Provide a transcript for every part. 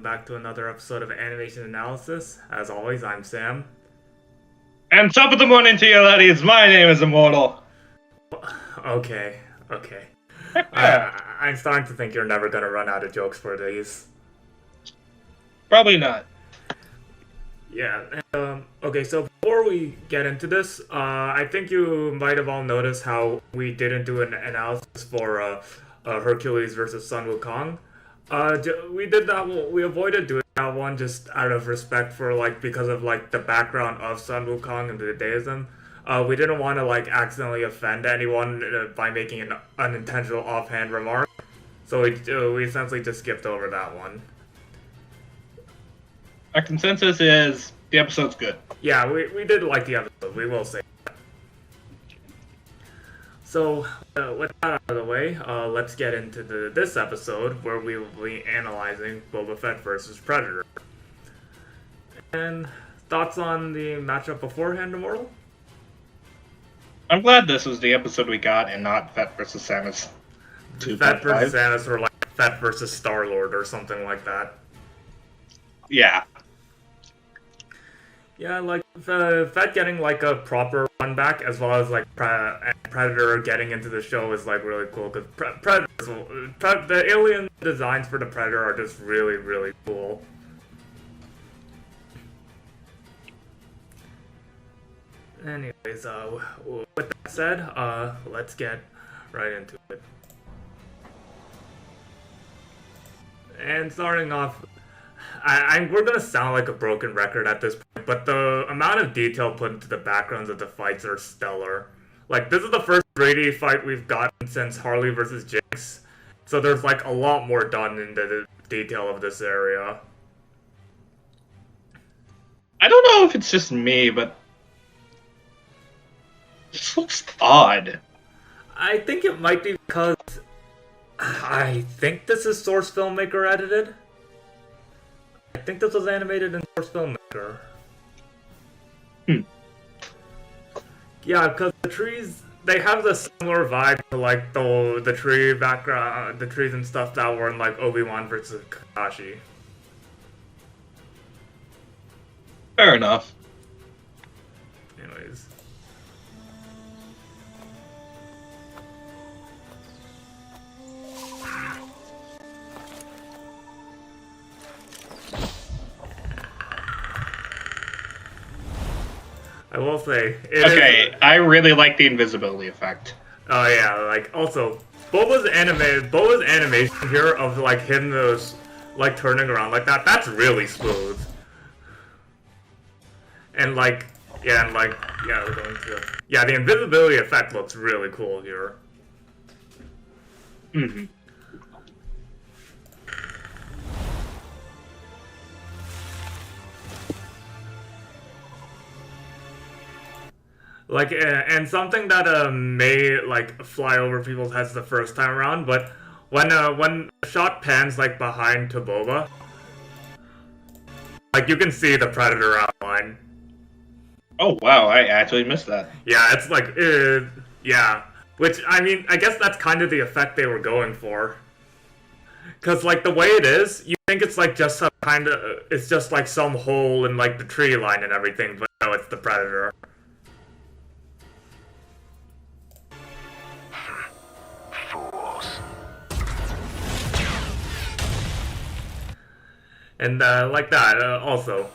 back to another episode of Animation Analysis. As always, I'm Sam. And top of the morning to you, laddies. My name is Immortal. Okay. I'm starting to think you're never gonna run out of jokes for these. Probably not. Yeah. Okay, so before we get into this, I think you might have all noticed how we didn't do an analysis for Hercules versus Sun Wukong. We did that. We avoided doing that one just out of respect for because of the background of Sun Wukong and the deism. We didn't want to accidentally offend anyone by making an unintentional offhand remark, so we essentially just skipped over that one. Our consensus is the episode's good. Yeah, we did like the episode. We will say that. So, with that out of the way, let's get into this episode where we will be analyzing Boba Fett versus Predator. And thoughts on the matchup beforehand, Immortal? I'm glad this was the episode we got and not Fett versus Samus 2.5. Fett versus Samus or Fett versus Star-Lord or something like that. Yeah. Yeah, Fett getting a proper run back as well as Predator getting into the show is really cool because the alien designs for the Predator are just really, really cool. Anyways, with that said, let's get right into it. And starting off, we're gonna sound like a broken record at this point, but the amount of detail put into the backgrounds of the fights are stellar. This is the first 3D fight we've gotten since Harley vs. Jinx, so there's a lot more done in the detail of this area. I don't know if it's just me, but this looks odd. I think it might be because I think this is Source Filmmaker edited. I think this was animated in Source Filmmaker. Yeah, because the trees, they have the similar vibe to the tree background, the trees and stuff that were in Obi-Wan versus Kakashi. Fair enough. Anyways. I will say. I really like the invisibility effect. Oh yeah, also Boba's animation here of him turning around like that. That's really smooth. And we're going to the invisibility effect looks really cool here. Mm-hmm. And something that may fly over people's heads the first time around, but when the shot pans behind to Boba, you can see the Predator outline. Oh wow, I actually missed that. Yeah, it's yeah. Which, I mean, I guess that's kind of the effect they were going for. Cause the way it is, you think it's just some kind of, it's just some hole in the tree line and everything, but no, it's the Predator. And also.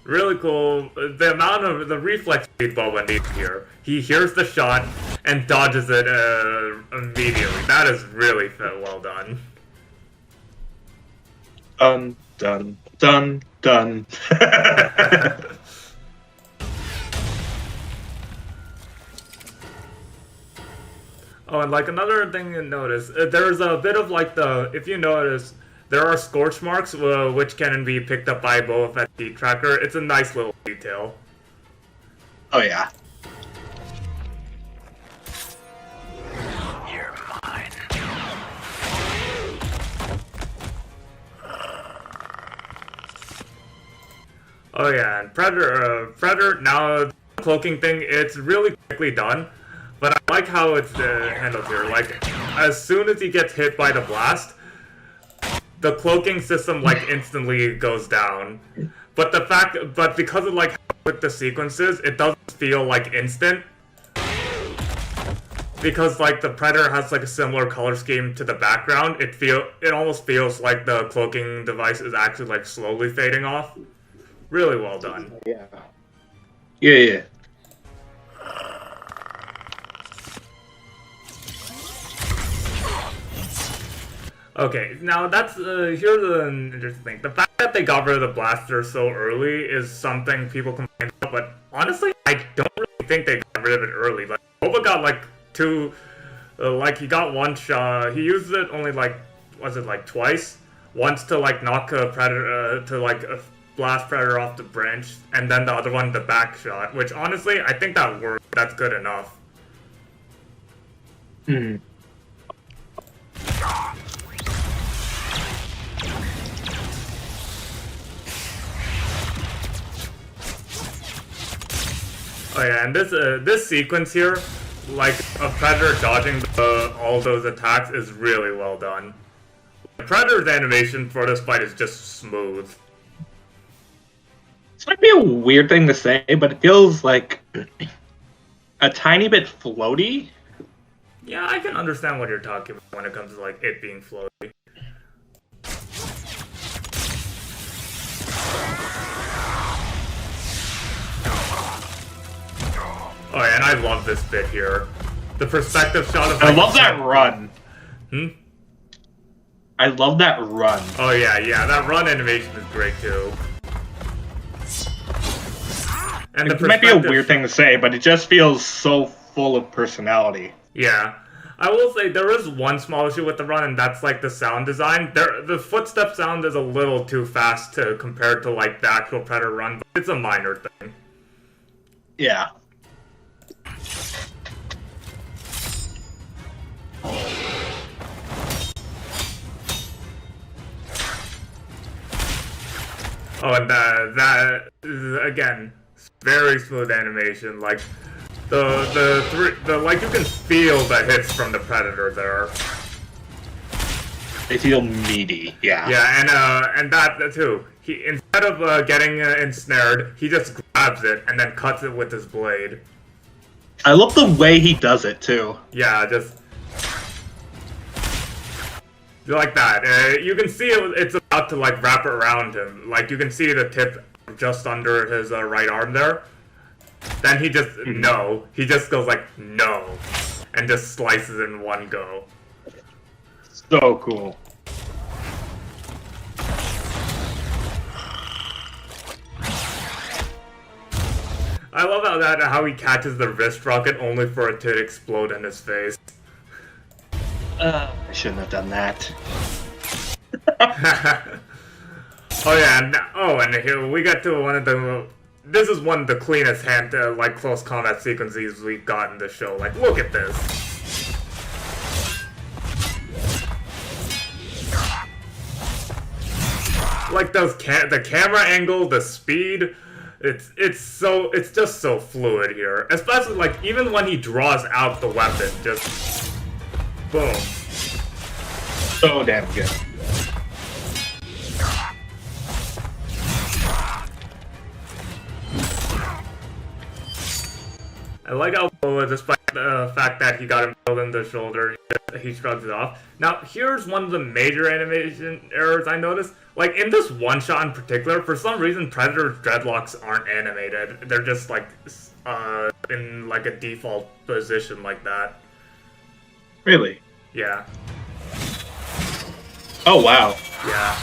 Really cool. The amount of the reflex speed Boba needs here. He hears the shot and dodges it immediately. That is really well done. Done. Oh, and another thing to notice, there's a bit of if you notice, there are scorch marks which can be picked up by Boba Fett's heat tracker. It's a nice little detail. Oh yeah. You're mine. Oh yeah, and Predator, now the cloaking thing, it's really quickly done. But I like how it's handled here. As soon as he gets hit by the blast, the cloaking system like instantly goes down. But because of like how quick the sequence is, it doesn't feel like instant. Because like the Predator has like a similar color scheme to the background, it almost feels like the cloaking device is actually like slowly fading off. Really well done. Yeah. Yeah. Okay, now here's an interesting thing. The fact that they got rid of the blaster so early is something people complain about, but honestly, I don't really think they got rid of it early. Like, Boba got like he got one shot. He used it only like, was it like twice? Once to like knock a Predator, to like blast Predator off the branch, and then the other one the back shot, which honestly, I think that worked. That's good enough. Hmm. Oh yeah, and this sequence here, like a Predator dodging all those attacks, is really well done. Predator's animation for this fight is just smooth. This might be a weird thing to say, but it feels like a tiny bit floaty. Yeah, I can understand what you're talking about when it comes to like it being floaty. Oh yeah, and I love this bit here. The perspective shot of... I love that run. Hmm? I love that run. Oh yeah, that run animation is great too. And it might be a weird thing to say, but it just feels so full of personality. Yeah. I will say there is one small issue with the run, and that's like the sound design. The footstep sound is a little too fast compared to like the actual Predator run, but it's a minor thing. Yeah. Oh, and that is, again, very smooth animation. Like the like you can feel the hits from the Predator there. They feel meaty. Yeah. Yeah, and that too. He instead of getting ensnared, he just grabs it and then cuts it with his blade. I love the way he does it too. Yeah, just like that. You can see it's about to like wrap it around him. Like you can see the tip just under his right arm there. Then he just he just goes like no, and just slices in one go. So cool. I love how he catches the wrist rocket only for it to explode in his face. I shouldn't have done that. Oh yeah, and here we get to one of the. This is one of the cleanest like close combat sequences we've got in the show. Like, look at this. Like the camera angle, the speed, it's just so fluid here. Especially like even when he draws out the weapon, just boom. So damn good. I like how Boba, despite the fact that he got impaled in the shoulder, he shrugs it off. Now, here's one of the major animation errors I noticed. Like, in this one shot in particular, for some reason, Predator's dreadlocks aren't animated. They're just, like, in, like, a default position like that. Really? Yeah. Oh, wow. Yeah.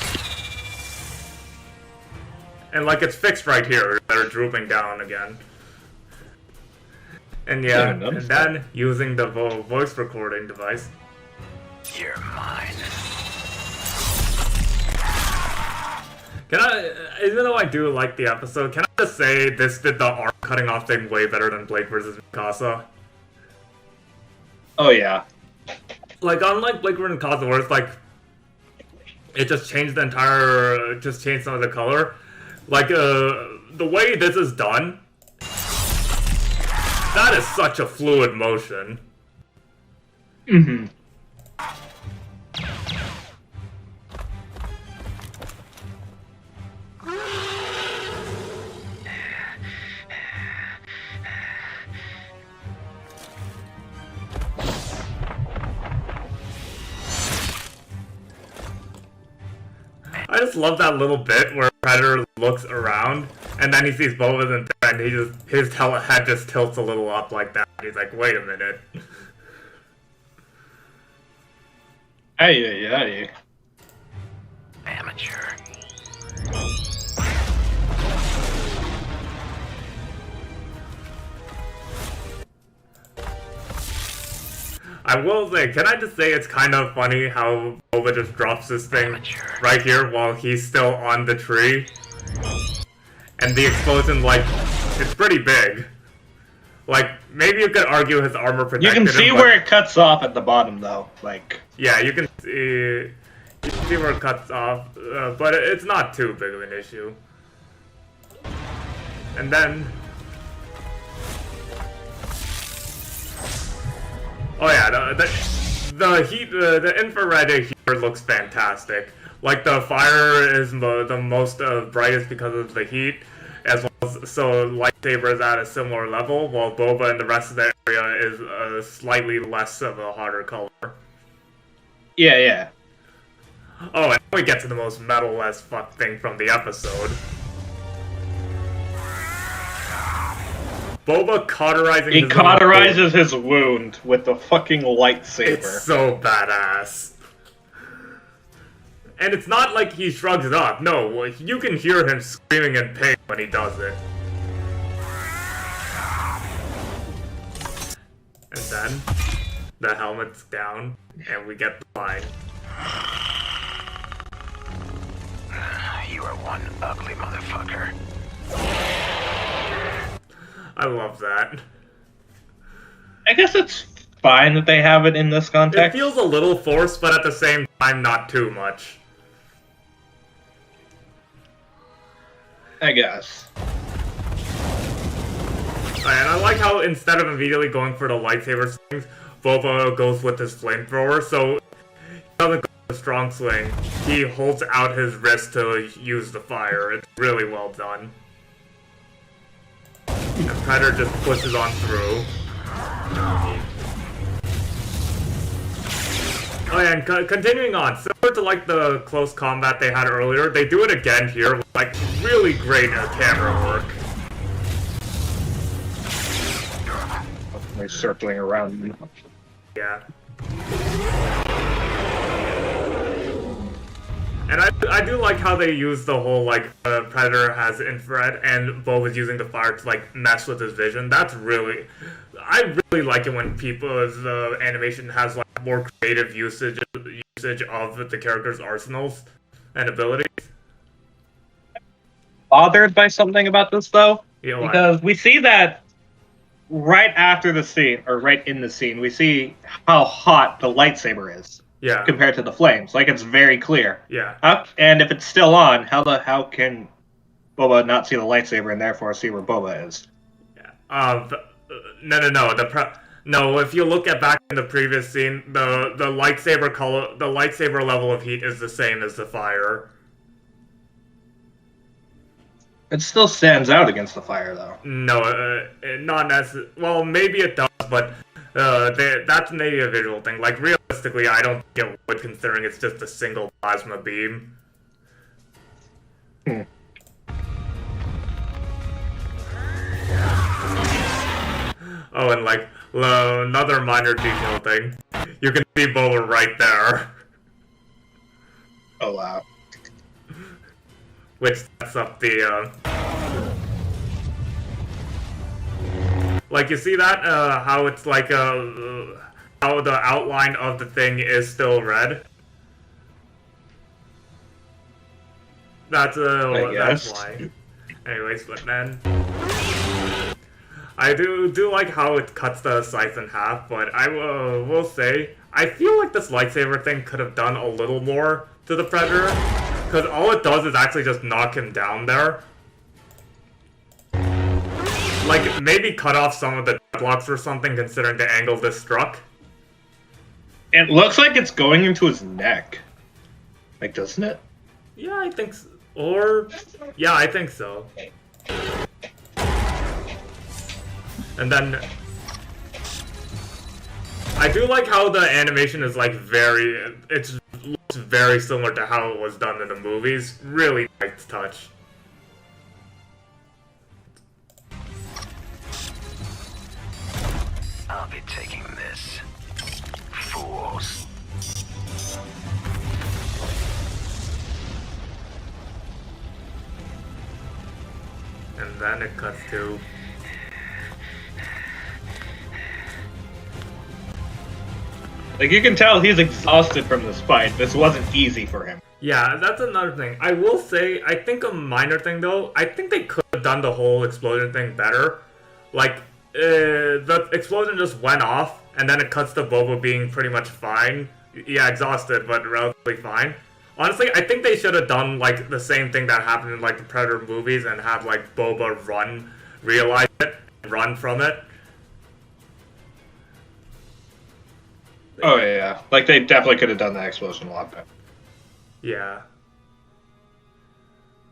And, like, it's fixed right here. They're drooping down again. And yeah, and then using the voice recording device. You're mine. Can I, even though I do like the episode, can I just say this did the arm cutting off thing way better than Blake vs. Mikasa? Oh yeah. Like, unlike Blake vs. Mikasa, where it's like, it just changed the entire, just changed some of the color. Like, the way this is done, that is such a fluid motion. Mm-hmm. just love that little bit where Predator looks around and then he sees Boba's and his head just tilts a little up like that. He's like, wait a minute. Hey. Amateur. I will say, can I just say it's kind of funny how Boba just drops this thing right here while he's still on the tree? And the explosion, like, it's pretty big. Like, maybe you could argue his armor protected You can see him, where it cuts off at the bottom, though. Like, yeah, you can see where it cuts off, but it's not too big of an issue. And then... Oh yeah, the heat, the infrared here looks fantastic. Like the fire is the most brightest because of the heat, as well as so lightsaber is at a similar level, while Boba and the rest of the area is slightly less of a hotter color. yeah. Oh, and we get to the most metal as fuck thing from the episode. Boba cauterizing He cauterizes his wound with the fucking lightsaber. It's so badass. And it's not like he shrugs it off. No, you can hear him screaming in pain when he does it. And then, the helmet's down, and we get the line. You are one ugly motherfucker. I love that. I guess it's fine that they have it in this It context. feels a little forced, but at the same time, not too much. I guess. And I like how instead of immediately going for the lightsaber swings, Boba goes with his flamethrower, so he doesn't go with a strong swing. He holds out his wrist to use the fire. It's really well done. And Predator just pushes on through. Oh yeah, and continuing on, similar to like the close combat they had earlier, they do it again here with like really great camera work. They're circling around you. Yeah. And I do like how they use the whole, like, Predator has infrared and Boba's using the fire to, like, mess with his vision. That's really... I really like it when people's animation has, like, more creative usage of the character's arsenals and abilities. Bothered by something about this, though? You know, Because we see that right after the scene, or right in the scene, we see how hot the lightsaber is. Yeah. Compared to the flames. Like, it's very clear. Yeah. And if it's still on, how can Boba not see the lightsaber and therefore see where Boba is? Yeah. No, if you look at back in the previous scene, the lightsaber level of heat is the same as the fire. It still stands out against the fire, though. No, not necessarily. Well, maybe it does, but that's maybe a visual thing. Like, realistically, I don't think it would, considering it's just a single plasma beam. Oh, and like, another minor detail thing. You can see Boba right there. Oh, wow. Which sets up the, like, you see that? How it's like, how the outline of the thing is still red? That's why. Anyways, but then... I do like how it cuts the scythe in half, but I will say, I feel like this lightsaber thing could have done a little more to the Predator, because all it does is actually just knock him down there. Like, maybe cut off some of the blocks or something, considering the angle this struck. It looks like it's going into his neck. Like, doesn't it? Yeah, I think so. Or... yeah, I think so. And then... I do like how the animation is, like, very... It's very similar to how it was done in the movies. Really nice touch. I'll be taking this. Fools. And then it cuts to... Like, you can tell he's exhausted from this fight. This wasn't easy for him. Yeah, that's another thing. I will say, I think a minor thing though, I think they could have done the whole explosion thing better. Like, the explosion just went off, and then it cuts to Boba being pretty much fine. Yeah, exhausted, but relatively fine. Honestly, I think they should have done, like, the same thing that happened in, like, the Predator movies and have, like, Boba realize it, and run from it. Oh, yeah. Like, they definitely could have done that explosion a lot better. Yeah.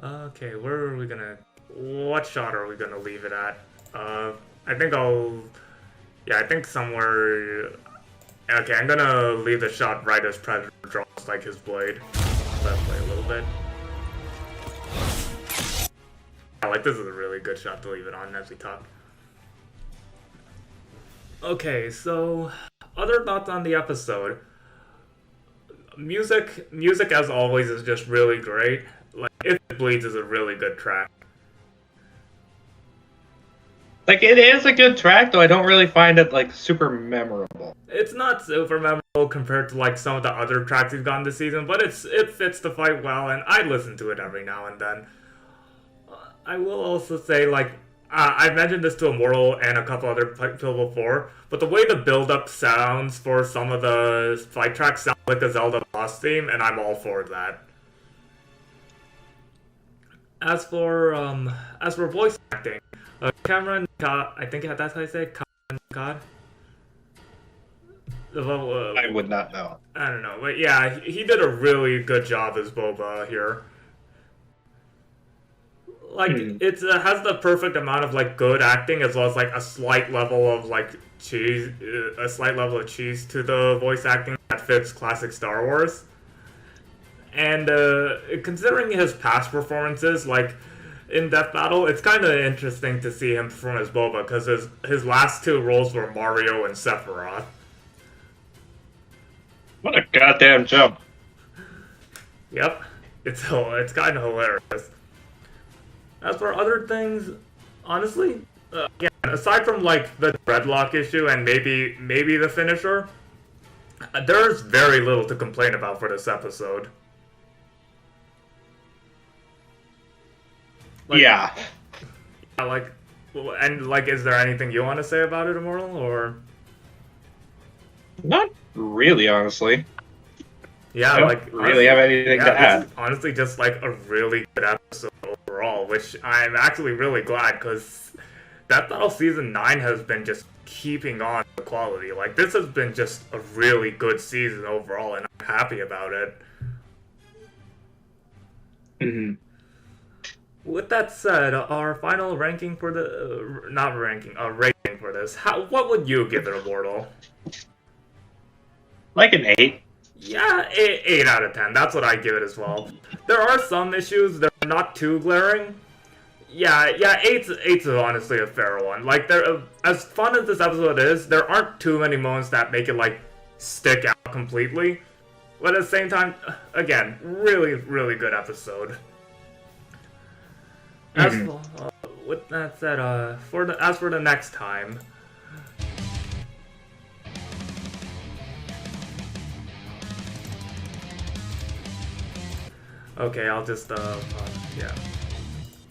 Okay, where are we gonna... What shot are we gonna leave it at? I think I'll... Yeah, I think somewhere... Okay, I'm gonna leave the shot right as Predator draws, like, his blade. Let's play a little bit. Yeah, like, this is a really good shot to leave it on as we talk. Okay, so... Other thoughts on the episode. Music as always is just really great. Like, If It Bleeds is a really good track. Like, it is a good track, though I don't really find it, like, super memorable. It's not super memorable compared to, like, some of the other tracks we've gotten this season, but it fits the fight well, and I listen to it every now and then. I will also say, like, I've mentioned this to Immortal and a couple other people before, but the way the build-up sounds for some of the fight tracks sound like a Zelda boss theme, and I'm all for that. As for voice acting, Cameron God, I think that's how you say it, Cameron God? I would not know. I don't know, but yeah, he did a really good job as Boba here. Like, it has the perfect amount of, like, good acting as well as, like, a slight level of, like, cheese to the voice acting that fits classic Star Wars. And, considering his past performances, like, in Death Battle, it's kind of interesting to see him perform as Boba, because his last two roles were Mario and Sephiroth. What a goddamn jump. Yep. It's kind of hilarious. As for other things, honestly, yeah, aside from, like, the dreadlock issue and maybe the finisher, there's very little to complain about for this episode. Like, yeah. Like, and, like, is there anything you want to say about it, Immortal, or? Not really, honestly. Yeah, I don't like, really have anything to add. This is honestly just, like, a really good episode overall, which I'm actually really glad, because Death Battle Season 9 has been just keeping on the quality. Like, this has been just a really good season overall, and I'm happy about it. Mm-hmm. With that said, our final ranking for the... rating for this. What would you give it, Immortal? Like an 8. Yeah, 8 out of 10. That's what I give it as well. There are some issues. They're not too glaring. Yeah, 8's honestly a fair one. Like, as fun as this episode is, there aren't too many moments that make it, like, stick out completely. But at the same time, again, really, really good episode. With that said, as for the next time... Okay, I'll just, yeah.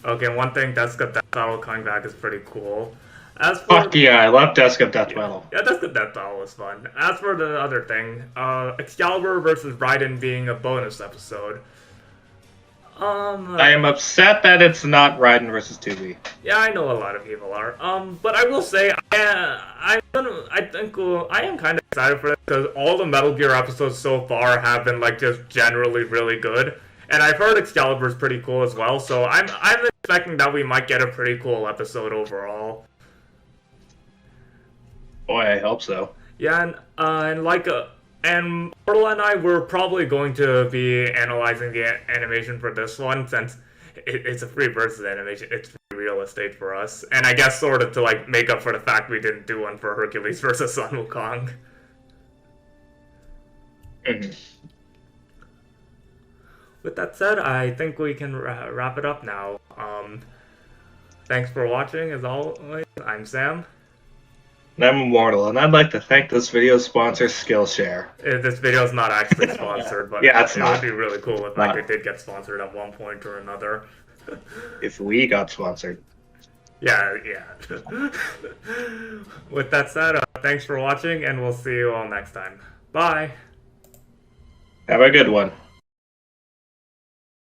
Okay, one thing, Deska Death Battle coming back is pretty cool. As for... Fuck yeah, I love Deska Death Battle. Yeah, Deska Death Battle was fun. As for the other thing, Excalibur versus Raiden being a bonus episode. I am upset that it's not Raiden versus 2B. Yeah, I know a lot of people are. But I will say, I am kind of excited for this, because all the Metal Gear episodes so far have been, like, just generally really good. And I've heard Excalibur's pretty cool as well, so I'm expecting that we might get a pretty cool episode overall. Boy, I hope so. Yeah, and like And Orla and I were probably going to be analyzing the animation for this one since it's a free versus animation. It's free real estate for us, and I guess sort of to like make up for the fact we didn't do one for Hercules versus Sun Wukong. Mhm. With that said, I think we can wrap it up now. Thanks for watching, as always. I'm Sam. And I'm Immortal, and I'd like to thank this video sponsor, Skillshare. This video is not actually sponsored, but Yeah, it's it not. would be really cool if Not. it did get sponsored at one point or another. If we got sponsored. Yeah. With that said, thanks for watching, and we'll see you all next time. Bye! Have a good one.